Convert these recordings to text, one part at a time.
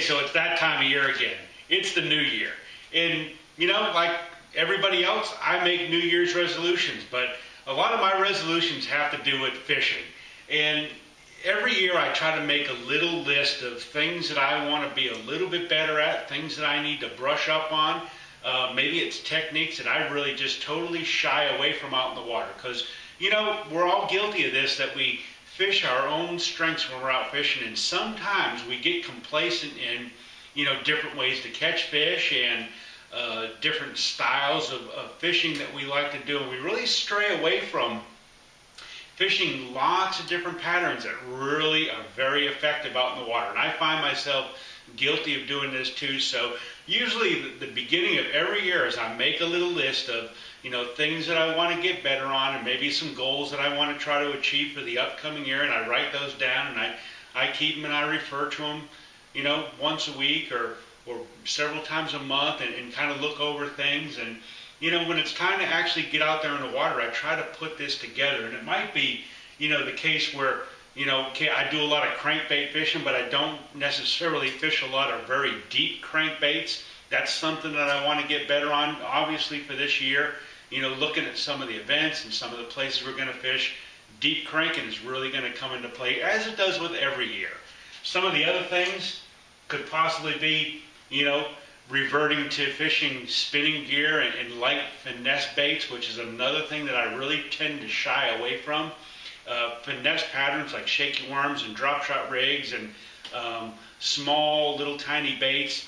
So it's that time of year again. It's the new year. And, you know, like everybody else, I make New Year's resolutions, but a lot of my resolutions have to do with fishing. And every year I try to make a little list of things that I want to be a little bit better at, things that I need to brush up on. Maybe it's techniques that I really just totally shy away from out in the water. Because, you know, we're all guilty of this, that we fish our own strengths when we're out fishing, and sometimes we get complacent in, you know, different ways to catch fish and different styles of fishing that we like to do, and we really stray away from fishing lots of different patterns that really are very effective out in the water. And I find myself guilty of doing this too. So usually the beginning of every year is I make a little list of, you know, things that I want to get better on, and maybe some goals that I want to try to achieve for the upcoming year, and I write those down, and I keep them and I refer to them, you know, once a week or several times a month, and kind of look over things. And, you know, when it's time to actually get out there in the water, I try to put this together. And it might be, you know, the case where, you know, okay, I do a lot of crankbait fishing, but I don't necessarily fish a lot of very deep crankbaits. That's something that I want to get better on, obviously, for this year. You know, looking at some of the events and some of the places we're going to fish, deep cranking is really going to come into play, as it does with every year. Some of the other things could possibly be, you know, reverting to fishing spinning gear and light finesse baits, which is another thing that I really tend to shy away from. Finesse patterns like shaky worms and drop shot rigs and small little tiny baits,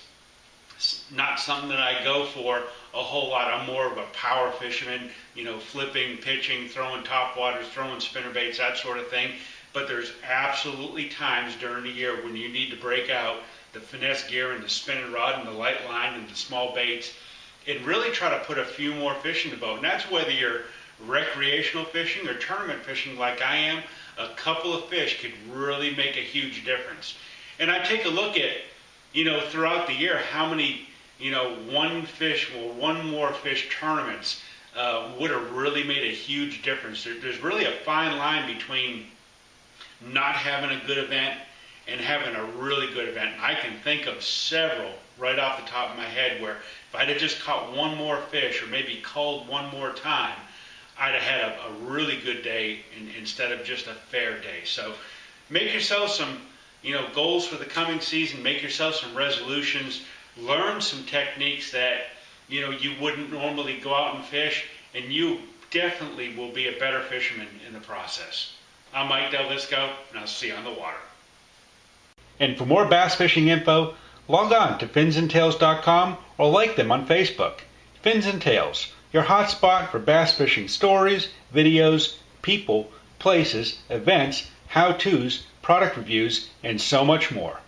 not something that I go for a whole lot. I'm more of a power fisherman, you know, flipping, pitching, throwing top waters, throwing spinner baits, that sort of thing. But there's absolutely times during the year when you need to break out the finesse gear and the spinning rod and the light line and the small baits, and really try to put a few more fish in the boat. And that's whether you're recreational fishing or tournament fishing like I am. A couple of fish could really make a huge difference. And I take a look at, you know, throughout the year, how many, you know, one fish or one more fish tournaments would have really made a huge difference. There's really a fine line between not having a good event and having a really good event. And I can think of several right off the top of my head where if I'd have just caught one more fish or maybe culled one more time, I'd have had a really good day instead of just a fair day. So make yourself some, you know, goals for the coming season. Make yourself some resolutions. Learn some techniques that, you know, you wouldn't normally go out and fish, and you definitely will be a better fisherman in the process. I'm Mike DelVisco, and I'll see you on the water. And for more bass fishing info, log on to FINS'nTALES.com or like them on Facebook. Fins and Tales, your hotspot for bass fishing stories, videos, people, places, events, how-tos, product reviews, and so much more.